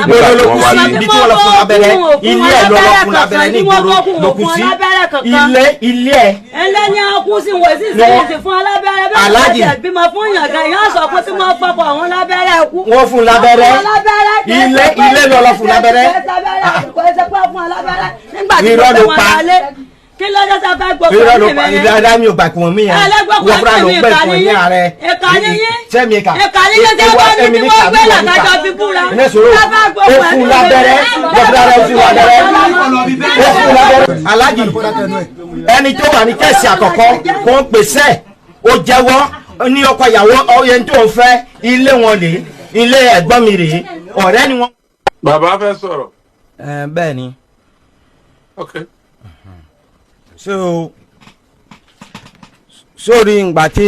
ibo ló kú sí ibi tí wọ́n lọ fún lábẹ́rẹ́ ilé ẹ̀ ló lọ fún lábẹ́rẹ́ ní ìgboro ló kú sí ilé ẹ̀. ẹlẹ́ni ọkùn sí wọ́n sì sẹ́yìn sí fún alábẹ́rẹ́ bẹ́ẹ̀ ló ti bímọ fún yàgàn yóò sọ pé tí wọ́n pọ̀pọ̀ àwọn lábẹ́rẹ́ kú. wọ́n fún lábẹ́rẹ́ ilé ló lọ fún lábẹ́rẹ́. kò ṣe pé fún alábẹ́rẹ́ nígbà tí wọ́n fẹ́ wọn wọlé kí ló dé tá a fẹ́ gbọ́ fún mi mẹ́rin. ìdájọ́ mi ò gbà kí wọ́n mí yẹn wọ́n fúnra ló gbẹ̀ fún ẹ̀yìn ààrẹ. sẹ́mi ìka ìkànnìyẹ tí wọ́n ní tí wọ́n gbé làkàjọ fi búra. ó fún lábẹ́rẹ́ wọ́n fún lábẹ́rẹ́. alájì ẹni tó wà ní kẹ́sì àkọ́kọ́ kò ń pèsè ó jẹ́wọ́ ní ọkọ ìyàwó ọyẹ tó ń fẹ́ ilé wọn lè ilé ẹ̀gbọ́n mi rèé ọ̀rẹ́ ni wọ́n. bàbá fẹ́ sọ̀rọ̀. bẹ́ẹ̀ ni. okay. sórí ìgbà tí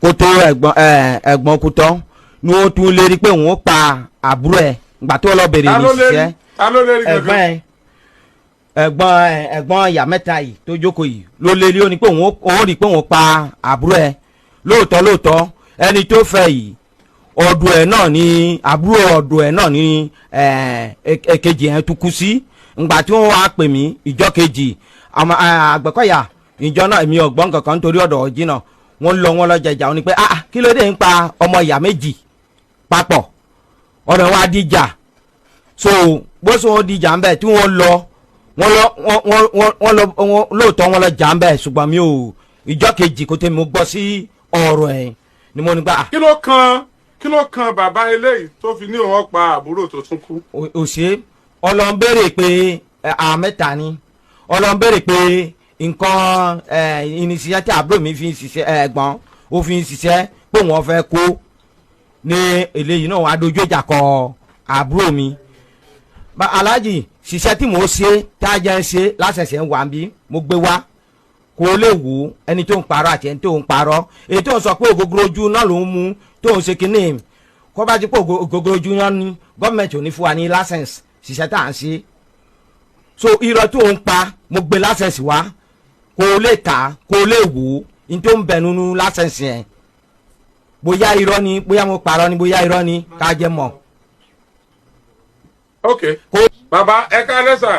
kò tó ẹ̀gbọ́n kú tán ni wọ́n tún lérí pé òun ó pa àbúrò ẹ̀ ìgbà tó lọ bèrè ní ìṣiṣẹ́ ẹ̀gbọ́n ìyá mẹ́ta yìí tó jókòó yìí ló lérí ó ní pé òun rí pé òun pa àbúrò ẹ̀ lóòótọ́ ẹni tó fẹ́ yìí ọ̀dọ̀ ẹ̀ náà ni àbúrò ọ̀dọ̀ ẹ̀ náà ni èkejì ẹ̀ tún kú sí ìgbà tí wọ́n wá pè mí ìjọ́ kejì àgbẹ̀kọ̀yà ìjọ náà èmi ọ̀gbọ́n kankan nítorí ọ̀dọ̀ ọ̀jìnà wọ́n lọ jẹjà ó ní pé kí ló dé ń pa ọmọ ìyá méjì papọ̀ ọ̀rọ̀ wa dìjà so bó sọ wọn dìjà ń bẹ̀ tí wọ́n lọ lóòótọ́ wọ́n lọ jà ń bẹ̀ ṣùgbọ́n mi ò ìjọ kejì kó tẹ́ mi gbọ́ sí ọ̀rọ̀ ẹ̀ ni mo ní gbà. kí ló kan bàbá eléyìí tó fi ní òun pa àbúrò tó tún kú. òṣè ọlọ́nbẹ̀rẹ̀ pé àmẹ́ta ni ọlọ́nbẹ̀rẹ̀ pé nǹkan ìníṣiṣẹ́ tí àbúrò mi fi ń ṣiṣẹ́ ẹ̀gbọ́n ó fi ń ṣiṣẹ́ pé wọ́n fẹ́ kó ní eléyìí náà wàá dojú ìjà kọ àbúrò mi. aláàjì ṣiṣẹ́ tí mò ń ṣe tá a jẹ́ ń ṣe lásẹ̀ṣẹ̀ ń wà bí mo gbé wá kó lè wò ó ẹni tó ń parọ́ àti ẹni tó ń parọ́ èyí tó ń sọ pé ògógóró ojú náà ló ń mú tó ń ṣe kínní kó bá ti pé ògógóró ojú náà ní gọ́ọ̀mẹ̀ntì ò ní fún wa ní láṣẹ̀nsì ṣiṣẹ́ tá à ń ṣe so irọ́ tó ń pa mo gbé láṣẹ̀nsì wá kó lè kà kó lè wò ó ní tó ń bẹ̀ nínú láṣẹ̀nsì yẹn bóyá irọ́ ni bóyá mo parọ́ ni bóyá irọ́ ni ká jẹ́ mọ̀. ok bàbá ẹ ká lẹ́sà.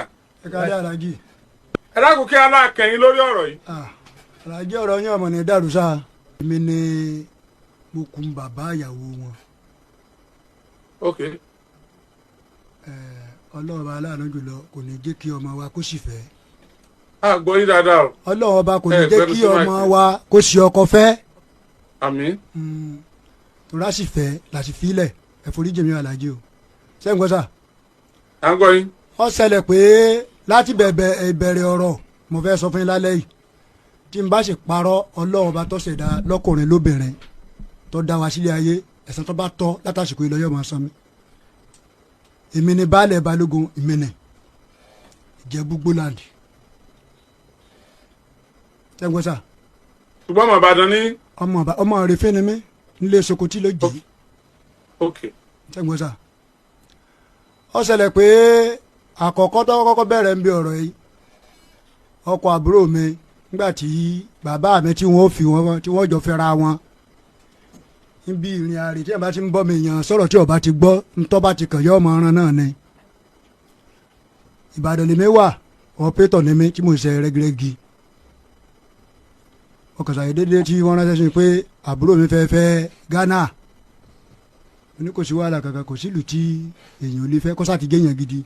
ẹ ká lẹ́ alájì. ẹ dákun kí aláàkẹ́yìn lórí ọ̀rọ̀ yìí. alájì ọ̀rọ̀ yín ọmọ ní dàrú sáà èmi ni mo kun bàbá ìyàwó wọn. ok. ọlọ́run ọba aláàánú jùlọ kò ní jẹ́ kí ọmọ wa kó sì fẹ́. gbọ́ yín dáadáa o. ọlọ́run ọba kò ní jẹ́ kí ọmọ wa kó sì ọkọ fẹ́. àmín. tora sì fẹ́ láti filẹ̀ ẹ̀fọ́ríjì mi alájí o sẹ́yìn gbọ́sà. à ń gbọ́ yín. ó ṣẹlẹ̀ pé láti ìbẹ̀rẹ̀ ọ̀rọ̀ mo fẹ́ sọ fún yín lálẹ́ yìí tí n bá sì parọ́ ọlọ́run ọba tó ṣẹ̀dá lọ́kùnrin lóbìnrin tó dá wa sílé ayé ẹ̀san tó bá tọ́ látàsìkò ìlọ́yọ̀ máa san mi. èmi ni baálẹ̀ balógun ìmìnì ìjẹ̀bú gbólàndì sẹ́yìn gbọ́sà. ṣùgbọ́n ọmọ Ìbàdàn ní. ọmọ rẹ̀fẹ́ ni mí nílé Sokoti ló jì. ok. sẹ́yìn gbọ́sà. ó ṣẹlẹ̀ pé àkọ́kọ́ tó kọ́kọ́ bẹ̀rẹ̀ ń bí ọ̀rọ̀ yìí ọkọ àbúrò mi nígbà tí bàbá mi tí wọ́n jọ fẹ́ra wọn níbi ìrìn àrè tí ẹ̀ bá ti ń bọ́ mi yàn sọ̀rọ̀ tí ọba ti gbọ́ ntọ́ bá ti kàn yọ ọmọ ọ̀ràn náà ni Ìbàdàn lèmi wà ọ̀pẹ́tọ̀ ni mi tí mo ṣe rẹ́gírẹ́gì ọkọ̀ sàyè déédéé tí wọ́n ránṣẹ́ sí mi pé àbúrò mi fẹ́ Ghana ní kò sí wàhálà kankan kò sílùú tí èèyàn ò lè fẹ́ kó sáà ti géèyàn gidi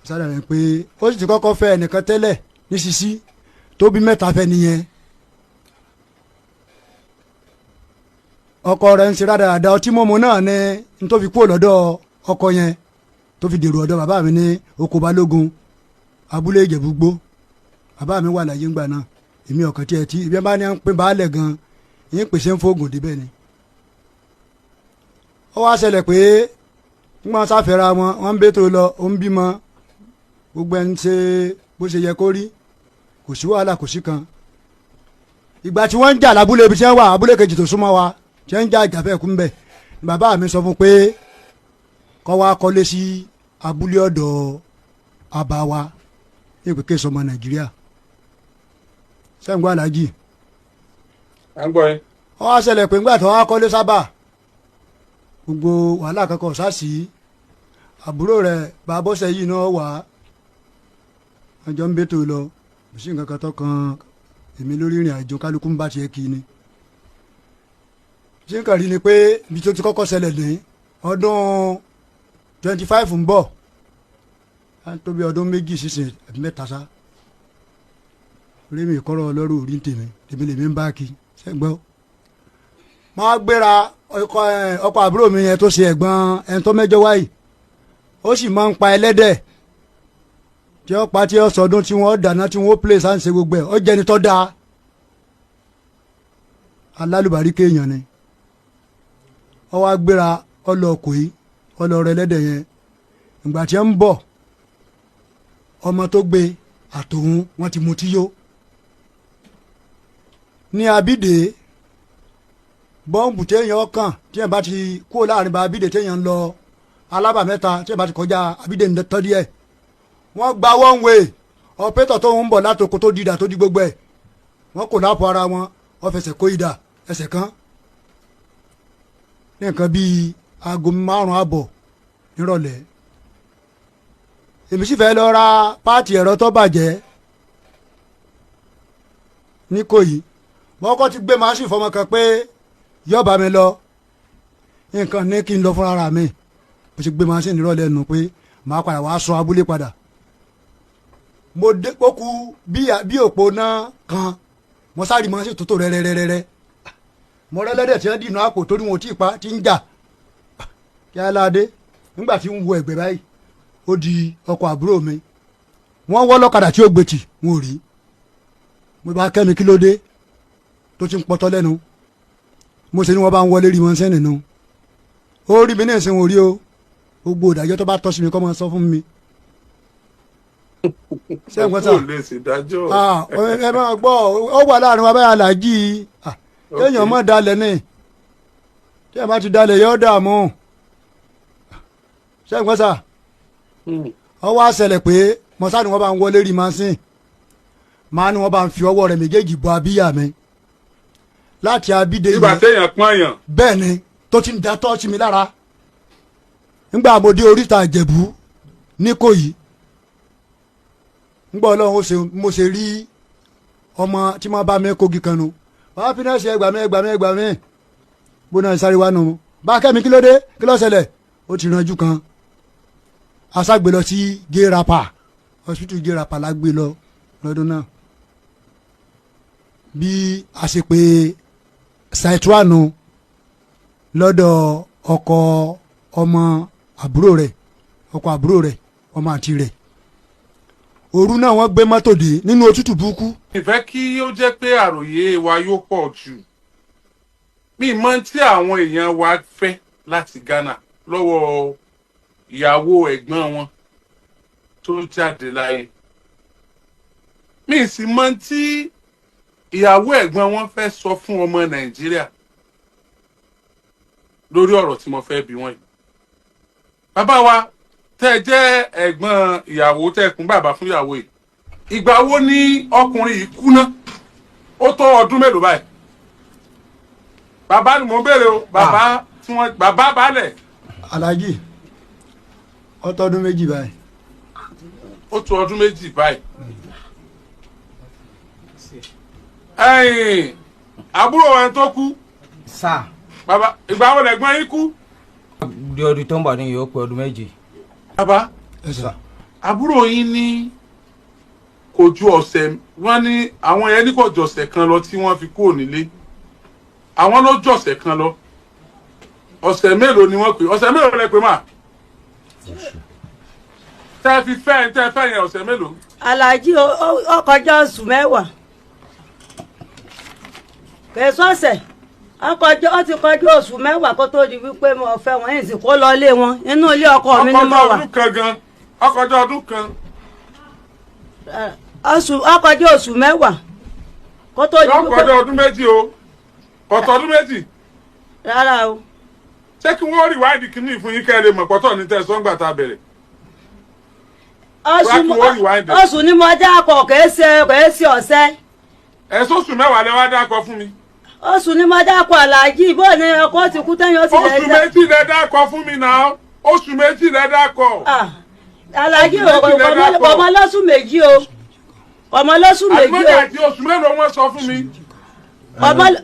sára rẹ̀ pé ó sì ti kọ́kọ́ fẹ́ ẹnìkan tẹ́lẹ̀ ní sisi tó bí mẹ́ta fẹ́ nìyẹn ọkọ rẹ̀ ń ṣe rádaràda ọtí mọ́mọ́ náà ní n tó fi kúrò lọ́dọ̀ ọkọ yẹn tó fi dèrò ọ̀dọ̀ bàbá mi ní oko balógun abúlé ìjẹ̀búgbó bàbá mi wà láyé ńgbà náà èmi ọ̀kan tiẹ̀ tí ibi bá ní à ń pín baálẹ̀ gan yín pèsè ń fóògùn débẹ̀ ni ó wá ṣẹlẹ̀ pé wọ́n sáfẹ́ra wọn ń bẹ́tò lọ ó ń bímọ gbogbo ẹni ṣe bó ṣe yẹ kó rí kò sí wàhálà kò sí kan ìgbà tí wọ́n ń jà lábúlé ibi tí wọ́n wà abúlé kejì tó súnmọ́ wa tí wọ́n ń jà ìjàfẹ́ kú ń bẹ̀ bàbá mi sọ fún pé kọ́ wa kọ́lé sí abúlé ọ̀dọ̀ àbá wa ní ìpínlẹ̀ sọmọ Nàìjíríà sẹ́ńgbọ́n alájì. à ń gbọ́ yín. ó wá ṣẹlẹ̀ pé ńgbà tí wọ́n wá kọ́lé sábà gbogbo wàhálà kankan ṣáàṣì àbúrò rẹ̀ bàbọ́sẹ̀ yìí náà wà àjọ ń bẹ́tò lọ kò sí nǹkan kan tó kan èmi lórí ìrìn àjò kálukú ń bá tiẹ̀ kí ni. ṣé n kàn rí ni pé ibi tó ti kọ́kọ́ ṣẹlẹ̀ ní ọdún 25 ń bọ̀ tó bí ọdún méjì sísìn àbí mẹ́ta sá rémi ìkọ́rọ̀ ọlọ́run orí tèmi lèmi ń bá kí ṣẹ́gbọ́n. máa gbéra ọkọ̀ àbúrò mi yẹn tó ṣe ẹ̀gbọ́n ẹni tó mẹ́jọ wáyìí ó sì máa ń pa ẹlẹ́dẹ̀ tí ó pa tí ó sọdún tí wọ́n dáná tí wọ́n play sáǹsẹ̀ gbogbo ẹ̀ ó jẹ́ni tó dáa alálùbárí kéèyàn ni ó wá gbéra ọlọ́ọ̀kọ̀ yìí ọlọ́ọ̀rẹ́ ẹlẹ́dẹ̀ yẹn ìgbà tí ó ń bọ̀ ọmọ tó gbé àtòun wọ́n ti mutí yó ní abídè bọ́ǹbù téèyàn kàn téèyàn bá ti kúrò láàrin bá abídè téèyàn ń lọ alábàmẹ́ta téèyàn bá ti kọjá abídè ń tọ́ díẹ̀ wọ́n gba one way ọ̀pẹ́tọ̀ tó ń bọ̀ látòkò tó di ìdà tó di gbogbo ẹ̀ wọ́n kò lápò ara wọn wọ́n fẹsẹ̀ kó ìdà ẹsẹ̀ kan ní nǹkan bíi aago 5 àbọ̀ nírọ̀lẹ́ èmi sì fẹ́ lọ ra páàtì ẹ̀rọ tó bàjẹ́ ní Ìkòyí wọ́n kọ́ ti gbé màásìn fọmọ kan pé yọ̀ọ̀bà mi lọ nǹkan ní kí n lọ fúnra mi mo ti gbé màásìn nírọ̀lẹ́ nù pé màá padà wàá sọ abúlé padà mo dé kókù bí òpó náà kan mo sáré màásìn tó rẹ́rẹ́rẹ́rẹ́ mo rẹ́lẹ́dẹ̀ tí wọ́n dìnnà àpò torí wọn ò tí ì pa ti ń jà kí á láadé nígbà tí ń wo ẹ̀gbẹ́ báyìí ó di ọkọ̀ àbúrò mi wọ́n wọ́ lọ́kadà tí ó gbé tì wọn ò rí mo bá kẹ́mi kí ló dé tó ti ń pọtọ́ lẹ́nu mo ṣe ni wọ́n bá ń wọlé rí wọn sẹ́ni nu ó rí mi ní ìsìn wọn rí o gbogbo ìdájọ́ tó bá tọ́ sí mi kọ́ máa sọ fún mi. ṣé ẹ gbọ́ sà ẹ máa gbọ́ ó wà láàrin wa báyà làájì kéèyàn mọ̀ dalẹ̀ ní tí ẹ bá ti dalẹ̀ yọ dààmú ṣé ẹ gbọ́ sà ọ wá ṣẹlẹ̀ pé mọ̀sá ni wọ́n bá ń wọlé rí màsín máa ni wọ́n bá ń fi ọwọ́ rẹ̀ méjèèjì bọ abíyá mi láti abídé yìí. ìgbà téèyàn pọ́n yàn. bẹ́ẹ̀ ni tó ti ń da tọ́ọ̀sì mi lára nígbà mo dé oríta Ìjẹ̀bú ní Ìkòyí nígbà ọlọ́run mo ṣe rí ọmọ tí wọ́n bá mi kogi kan nu wọ́n fi náà ṣe ẹgbàá mi bó náà sáré wá nu bá kẹ́mi kí ló dé kí ló ṣẹlẹ̀ ó ti ranjú kan aṣágbé lọ sí gérapa hospital gérapa la gbé lọ lọ́dún náà bí a ṣe pé ṣàìtúwànù lọ́dọ̀ ọkọ ọmọ àbúrò rẹ̀ ọkọ àbúrò rẹ̀ ọmọ àǹtí rẹ̀ òru náà wọ́n gbé mọ́tò dé nínú òtútù burúkú. ìfẹ́ kí ó jẹ́ pé àròyé wa yóò pọ̀ jù mi mọ̀ tí àwọn èèyàn wa fẹ́ láti Ghana lọ́wọ́ ìyàwó ẹ̀gbọ́n wọn tó jáde láyé mi sì mọ̀ tí ìyàwó ẹ̀gbọ́n wọn fẹ́ sọ fún ọmọ Nàìjíríà lórí ọ̀rọ̀ tí mo fẹ́ bi wọ́n yìí. Bàbá wa tẹ́ jẹ́ ẹ̀gbọ́n ìyàwó tẹ́ kún bàbá fún ìyàwó yìí ìgbà wo ni ọkùnrin yìí kú ná ó tó ọdún mélòó báyìí. Bàbá ni mò ń béèrè o bàbá tí wọ́n bàbá balẹ̀. Alhaji ó tó ọdún méjì báyìí. Ó tó ọdún méjì báyìí. Ẹ̀yin àbúrò wọn tó kú. Sá. Bàbá ìgbà wo lẹ̀gbọ́n yín kú. Di ọdún tó ń bọ̀ ní yóò pé ọdún méjì. Bàbá àbúrò yín ní kò ju ọ̀sẹ̀ wọ́n ní àwọn yẹn ní kò ju ọ̀sẹ̀ kan lọ tí wọ́n fi kúrò nílé àwọn ló ju ọ̀sẹ̀ kan lọ ọ̀sẹ̀ mélòó ni wọ́n pè ọ̀sẹ̀ mélòó lẹ pè mà tẹ́ fi fẹ́ yẹn ọ̀sẹ̀ mélòó. Alhaji ó kọjá oṣù mẹ́wàá kẹsọ́ọ̀sẹ̀ ó ti kọjá oṣù mẹ́wàá kó tó di wípé mo fẹ́ wọn yìí sì kó lọ ilé wọn inú ilé ọkọ mi ni mo wà. ọkọjọ ọdún kan. ọkọjọ oṣù mẹ́wàá kó tó di wípé. ọkọjọ ọdún méjì o ọ̀tọ̀ ọdún méjì. rárá o. ṣé kí wọ́n rí wáìdì kìíní fún yín kẹ́lẹ́ mọ̀ pọ́tọ̀ ní tẹ̀sán gbà tá a bẹ̀rẹ̀. oṣù ni mo dá akọ kèé ṣe ọ̀sẹ̀. ẹ̀sọ́ oṣù mẹ́wàá lẹ wá dákọ fún mi. oṣù ni mo dákọ̀ aláàjì bó ni ọkọ ti kú tẹ́yìn ó ti lẹ̀ oṣù méjì lẹ dákọ̀ fún mi náà oṣù méjì lẹ dákọ̀. aláàjì ọmọ lọ́sùn méjì o ọmọ lọ́sùn méjì o. àgbẹ̀dàjì oṣù mélòó wọ́n sọ fún mi.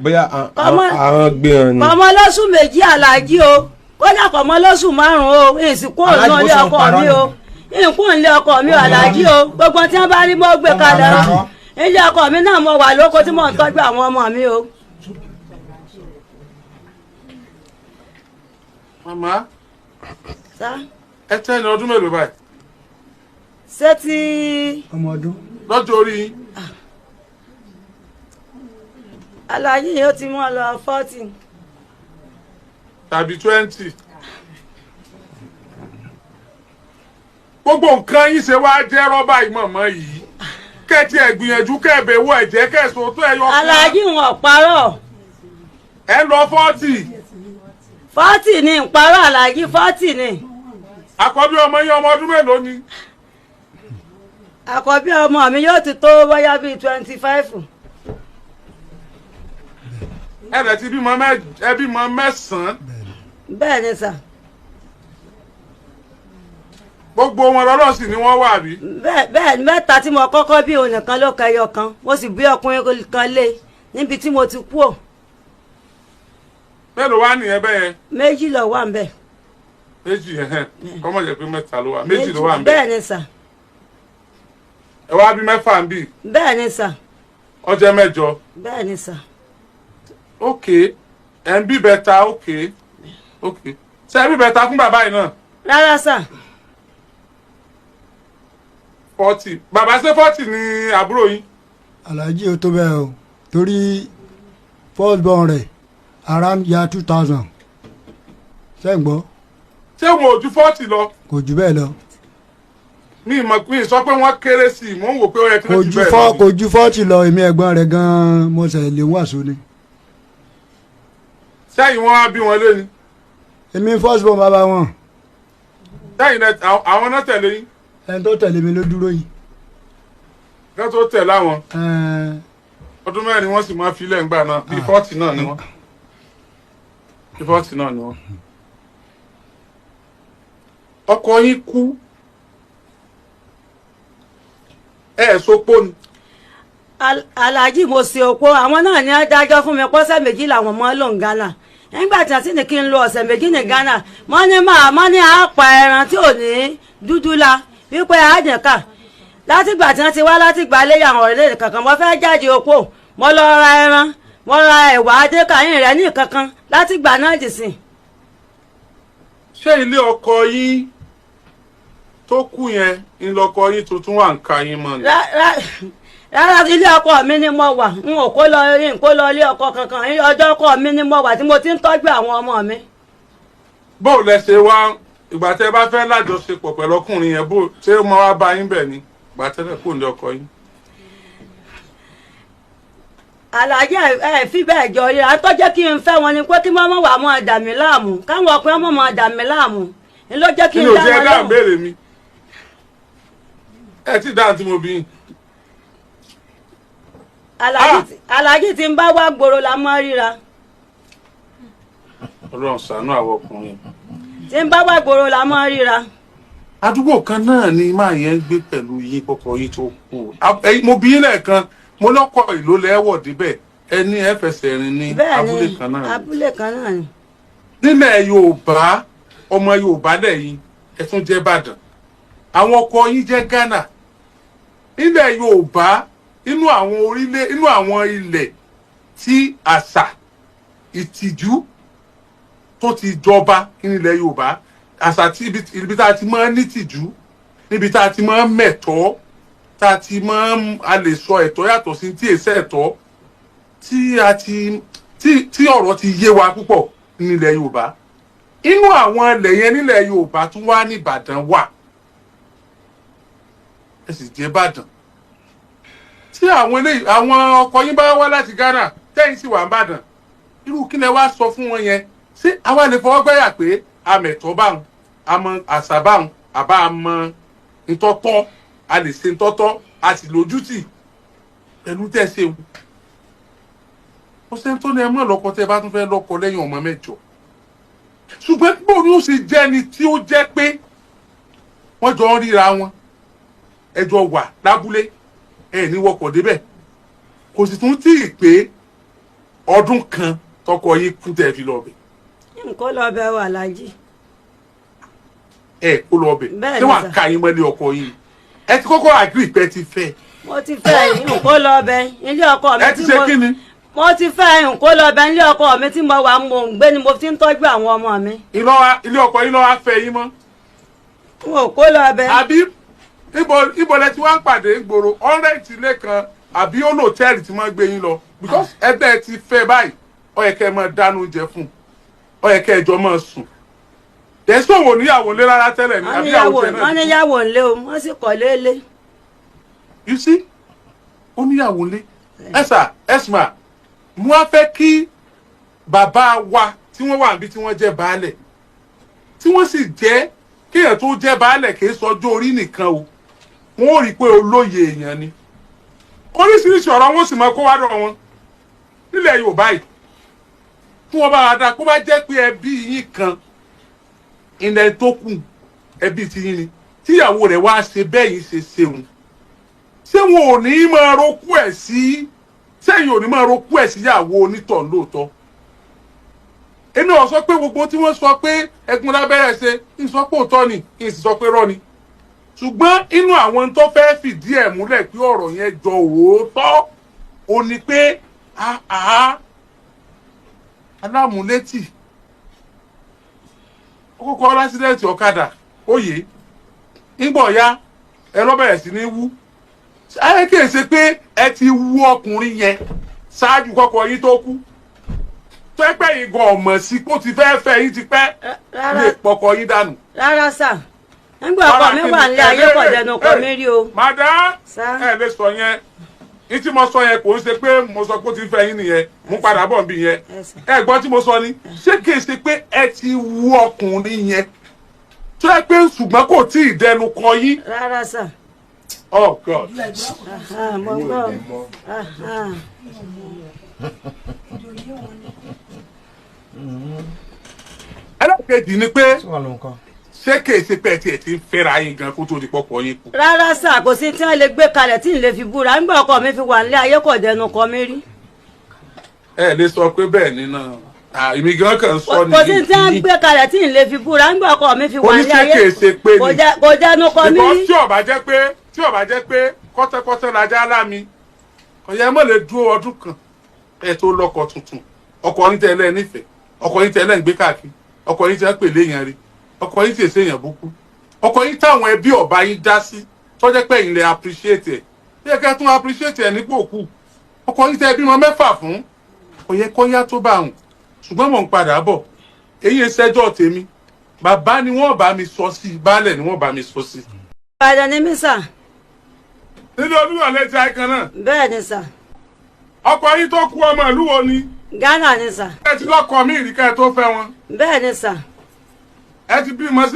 bóyá àwọn gbé wọn ni. ọmọ lọ́sùn méjì aláàjì o kódà kọ́ ọmọ lọ́sùn márùn-ún o ìsìnkú òun ilé ọkọ mi o ìsìnkú ilé ọkọ mi o aláàjì o gbogbo tí wọ́n bá rí mọ́ gbé kalẹ̀ o ilé ọkọ mi náà mo wà lóko tí mò ń tọ́jú àwọn ọmọ mi o. màmá ẹ tẹ́ ní ọdún mélòó báyìí. ṣé ti. ọmọ ọdún. lọ́jọ́ orí yín. aláàjì yìí ó ti mú ọ lọ 40. tàbí 20. gbogbo nǹkan yín ṣe wá jẹ́ rọ́bà ìmọ̀mọ́ yìí kẹ́tì ẹ̀ gbìyànjú kẹ́ẹ̀bẹ̀wò ẹ̀jẹ̀ kẹ́ẹ̀sùn tó ẹ̀ yọ fún. aláàjì wọn parọ́. ẹ lọ 40. 40 ni ìparọ́ aláàjì 40 ni. àkọ́bí ọmọ yín ọmọ ọdún mélòó ni. àkọ́bí ọmọ mi yóò ti tó bóyá bíi 25. ẹ rẹ̀ ti bímọ mẹ́sàn-án. bẹ́ẹ̀ ni sà. gbogbo wọn lọ́lọ́ sì ni wọ́n wà bí. bẹ́ẹ̀ ni mẹ́ta tí mo kọ́kọ́ bí òun nìkan ló kẹyọ kan mo sì bí ọkùnrin kan lé níbi tí mo ti kú ò. mélòó wá nìyẹn bẹ́ẹ̀. méjì ló wà ń bẹ̀. méjì ọmọ jẹ pé mẹ́ta ló wà méjì ló wà ń bẹ̀. bẹ́ẹ̀ ni sà. ẹ wá bí mẹ́fà ń bì. bẹ́ẹ̀ ni sà. ó jẹ́ mẹ́jọ. bẹ́ẹ̀ ni sà. ok ẹ̀ ń bí bẹ́ta ok ṣé ẹ bí bẹ́ta fún bàbá yìí náà. rárá sà. 40 bàbá ṣé 40 ni àbúrò yín. aláàjì ó tó bẹ́ẹ̀ o torí first born rẹ̀ around year 2000 ṣé ń gbọ́. ṣé wọn ò ju 40 lọ. kò jù bẹ́ẹ̀ lọ. mi sọ pé wọ́n kéré sí i mò ń wò pé ó yẹ kí wọ́n jù bẹ́ẹ̀ lọ. kò ju 40 lọ èmi ẹ̀gbọ́n rẹ̀ gan-an mo ṣe lè wàásù ni. sẹ́yìn wọn á bí wọn lé ni. èmi first born bàbá wọn. sẹ́yìn àwọn náà tẹ̀lé yín. ẹni tó tẹ̀lé mi ló dúró yìí. kí tó tẹ̀lé àwọn. ọdún mẹ́rin wọ́n sì máa fi ilẹ̀ ńgbà náà bíi 40 náà ni wọ́n. bíi 40 náà ni wọ́n. ọkọ yín kú sopó ni. aláàjì mo ṣe òpó àwọn náà ní adájọ́ fún mi pọ́sẹ̀ méjì làwọn mọ́ ló ń Ghana nígbà tí wọ́n sì ní kí n lo ọ̀sẹ̀ méjì ní Ghana wọ́n ní àpà ẹran tí ò ní dúdú la wípé àádẹ́ka látìgbà tí wọ́n ti wá látìgbà léyà àwọn ọ̀rẹ́lẹ̀ kankan mo fẹ́ jáde òpó mo lọ ra ẹran mo ra ẹ̀wà adékàyìn rẹ̀ ní kankan látìgbà náà dì sí. ṣé ilé ọkọ yín tó kú yẹn ńlọkọ yín tuntun wà ń ka yín mọ́ ni. rárá ilé ọkọ mi ni mo wà n ò kó lọ ilé ọkọ kankan ọjọ́ ọkọ mi ni mo wà tí mo ti ń tọ́jú àwọn ọmọ mi. bó lẹ ṣe wá ìgbà tẹ́ bá fẹ́ lájọṣepọ̀ pẹ̀lú ọkùnrin yẹn bó ṣé mo wá bá yín bẹ̀ ni ìgbà tẹ́lẹ̀ kò ní ọkọ yín. aláàjì ẹ fi bẹ́ẹ̀ jọ rí à ń tọ́jẹ́ kí n fẹ́ wọn ni pé kí wọ́n mọ̀ wá mọ́ dà mí láàmú káwọn ọkùnrin mọ̀ mọ́ dà mí láàmú ni ló jẹ́ kí n dá wọn lóhùn. kí ló jẹ́ dáhùn béèrè mi ẹ ti dáhùn tí mo bí yín. aláàjì tí ń bá wá gbòòrò la mọ́ ríra. Ọlọ́run ṣàánú àwọn ọkùnrin. tí ń bá wá gbòòrò la mọ́ ríra. àdúgbò kan náà ni máa yẹn ń gbé pẹ̀lú yín kọ́kọ́ yín tó kú mo bí yín lẹ́ẹ̀kan mo lọ́kọ̀ ìlú lẹ́wọ̀ débẹ̀ ẹni ẹ fẹsẹ̀ rìn ní abúlé kan náà. abúlé kan náà ni. nílẹ̀ Yorùbá ọmọ Yorùbá lẹ́yìn ẹ tún jẹ́ Ìbàdàn àwọn ọkọ yín jẹ́ Ghana nílẹ̀ Yorùbá inú àwọn ilẹ̀ tí àṣà ìtìjú tó ti jọba nílẹ̀ Yorùbá àṣà tí ibi tá a ti máa ń nítìjú níbi tá a ti máa ń mẹ̀tọ́ tá a ti máa ń a lè sọ ẹ̀tọ́ yàtọ̀ sí tí èsẹ̀ ẹ̀tọ́ tí ọ̀rọ̀ ti yé wa púpọ̀ nílẹ̀ Yorùbá inú àwọn ilẹ̀ yẹn nílẹ̀ Yorùbá tún wá ní Ìbàdàn wà ẹ sì jẹ́ Ìbàdàn tí àwọn ọkọ yín bá wá láti Ghana tẹ́yìn sì wà ń Ìbàdàn irú kí lẹ wá sọ fún wọn yẹn ṣé àwa lè fọwọ́ gbẹ́yà pé amẹ̀tọ́ báwọn àmọ́ àṣà báwọn àbá àmọ́ ntọ́tọ́ a lè ṣe ntọ́tọ́ a sì lójútì pẹ̀lú tẹ̀síwò ó kò sẹ́ni tó ní ẹ mọ̀ lọ́kọ tẹ́ bá tún fẹ́ lọ́kọ lẹ́yìn ọmọ mẹ́jọ ṣùgbọ́n bó ni ó ṣe jẹ́ ni tí ó jẹ́ pé wọ́n jọ ń ríra wọn ẹjọ́ wà lábúlé ẹ ní wọkọ̀ débẹ̀ kò sì tún tí ì pé ọdún kan tọkọ yín kú tẹ́ fi lọ bẹ̀. nǹkan lọ bẹ wà lájì. ẹ kó lọ bẹ̀ ṣé wàá ka yín mọ́lé ọkọ yín ẹ ti kọ́kọ́ àgírí pé ti fẹ́. mo ti fẹ́ nǹkan lọ bẹ ilé ọkọ mi ẹ ti ṣe kí ni. mo ti fẹ́ nǹkan lọ bẹ ilé ọkọ mi tí mo wà mò ń gbé ni mo ti ń tọ́jú àwọn ọmọ mi. ilé ọkọ yín lọ́wọ́ fẹ́ yín mọ́. mo kó lọ bẹ. àbí ibo lẹ ti wá ń pàdé gbòòrò ọ̀rẹ́ǹtì ilé kan àbí ó lò hòtẹ́ẹ̀lì tí wọ́n gbé yín lọ because ẹgbẹ́ ti fẹ́ báyìí ó yẹ kẹ́ ẹ máa dáná oúnjẹ fún ó yẹ kẹ́ ẹ jọ máa sùn tẹ̀sán wò níyàwó lé rárá tẹ́lẹ̀ ní àbí àwọ̀ tẹ̀ náà. wọ́n níyàwó ńlé o wọ́n sì kọ́ lélé. you see ó níyàwó ńlé ẹ̀sà mo wá fẹ́ kí bàbá wa tí wọ́n wà níbi tí wọ́n jẹ́ baálẹ̀ tí wọ́n sì jẹ́ kéèyàn tó jẹ́ baálẹ̀ kì í sọjọ́ orí nìkan o wọ́n ò rí i pé olóye èèyàn ni oríṣiríṣi ọ̀rọ̀ wọn sì máa kó wá dọ̀ wọn nílẹ̀ Yorùbá yìí tí wọ́n bá wá dá kó bá jẹ́ pé ẹbí yín kan ilẹ̀ tó kù ẹbí ti yín ni tíyàwó rẹ̀ wá ṣe bẹ́ẹ̀ yín ṣe ṣeun ṣé wọn ò ní máa rokú ẹ̀ sí sẹ́yìn ò ní máa rokú ẹ̀ síyàwó onítọ̀ lóòótọ́ èmi ò sọ pé gbogbo tí wọ́n sọ pé ẹkùn lábẹ́rẹ́ ṣe ń sọ pé òótọ́ ni kí n sì sọ pé rọ́ ni ṣùgbọ́n inú àwọn tó fẹ́ fìdí ẹ̀ múlẹ̀ pé ọ̀rọ̀ yẹn jọ òótọ́ ò ní pé alámúlétì ó kọ́kọ́ lásìdẹ́ǹtì ọ̀kadà òye ńgbọ̀ ya ẹ lọ bẹ̀rẹ̀ sí ní wú ayé kìí ṣe pé ẹ ti wú ọkùnrin yẹn ṣáájú kọ́kọ́ yín tó kú pẹ́pẹ́ yìí gan ọ̀mọ̀ sí kó ti fẹ́ fẹ́ yín ti pẹ́ lè pọkọ yín dànù. rárá sà nígbà ọkọ mi wà nílé ayé kò dẹnu ọkọ mi rí o. madam ẹ lè sọ yẹn ní tí mo sọ yẹn kò ń ṣe pé mo sọ pé ó ti fẹ́ yín nìyẹn mú padà bọ̀ bí yẹn ẹ gbọ́ tí mo sọ ni ṣé kìí ṣe pé ẹ ti wú ọkùnrin yẹn tó yẹ pé ṣùgbọ́n kò tí ì dẹnu kọ yín. rárá sà. Oh God. mo gbọ́. ẹlẹ́kejì ni pé ṣé kìí ṣe pé ẹ ti ń fẹ́ra yín gan kó tó di pọ́pọ́ yín kú. rárá sà kò sí tí wọ́n lè gbé kalẹ̀ tí n lè fi búra nígbà ọkọ mi fi wà nílé ayé kò dẹnu kọ mi rí. ẹ lè sọ pé bẹ́ẹ̀ ni náà èmi gan kan sọ nìyí. kò sí tí wọ́n gbé kalẹ̀ tí n lè fi búra nígbà ọkọ mi fi wà nílé ayé oníṣẹ́ kìí ṣe pé ni kò dẹnu kọ mi rí. ìbọn tí ó bá jẹ́ pé kọ́tẹ́kọ́tẹ́ lajá lámi ọ̀yẹ́ mọ̀ lè dúró ọdún kan ẹ tó lọ́kọ tuntun ọkọ yín tẹ́lẹ̀ nífẹ̀ẹ́ ọkọ yín tẹ́lẹ̀ ń gbé káàkiri ọkọ yín tẹ́lẹ̀ pèlè yẹn rí ọkọ yín tèsè èèyàn búkú ọkọ yín táwọn ẹbí ọba yín dá sí tọ́jẹ́ pé ìlẹ̀ appreciate ẹ̀ bí ẹ kẹ́ tún appreciate ẹ̀ nípò kù ọkọ yín tẹ́ bímọ mẹ́fà fún kò yẹ kó yá tó bá hùn ṣùgbọ́n mò ń padà bọ̀ èyí ẹsẹ́jọ́ tèmi bàbá ni wọ́n bá mi sọ sí baálẹ̀ ni wọ́n bá mi sọ sí. Ìbàdàn ni mí sà. nílé olúyọ̀lé ti àìkan náà. bẹ́ẹ̀ ni sà. ọkọ yín tó kú ọmọ ìlú wo ni. Ghana ni sà. ẹ ti lọ́kọ mi ìrìkẹ́ tó fẹ́ wọn. bẹ́ẹ̀ ni sà. ẹ ti bímọ sí.